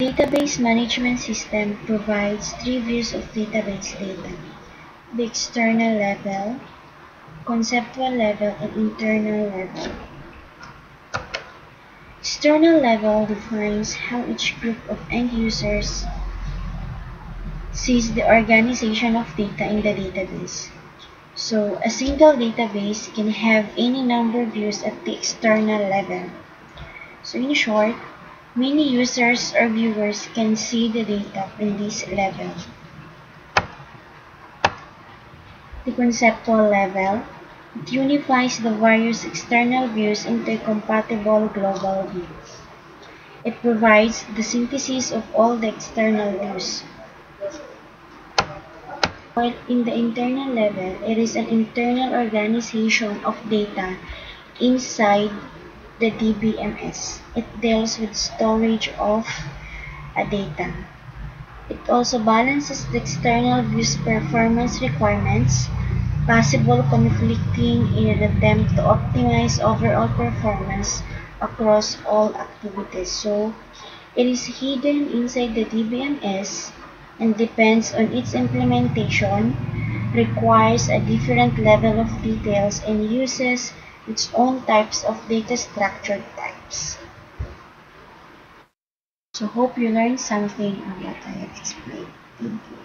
Database management system provides three views of database data: the external level, conceptual level, and internal level. External level defines how each group of end users sees the organization of data in the database. So, a single database can have any number of views at the external level. So, in short, many users or viewers can see the data in this level. The conceptual level, it unifies the various external views into a compatible global view. It provides the synthesis of all the external views. While in the internal level, it is an internal organization of data inside the DBMS. It deals with storage of data. It also balances the external view's performance requirements, possible conflicting in an attempt to optimize overall performance across all activities. So, it is hidden inside the DBMS and depends on its implementation, requires a different level of details, and uses its own types of data structure types. So hope you learned something on what I have explained. Thank you.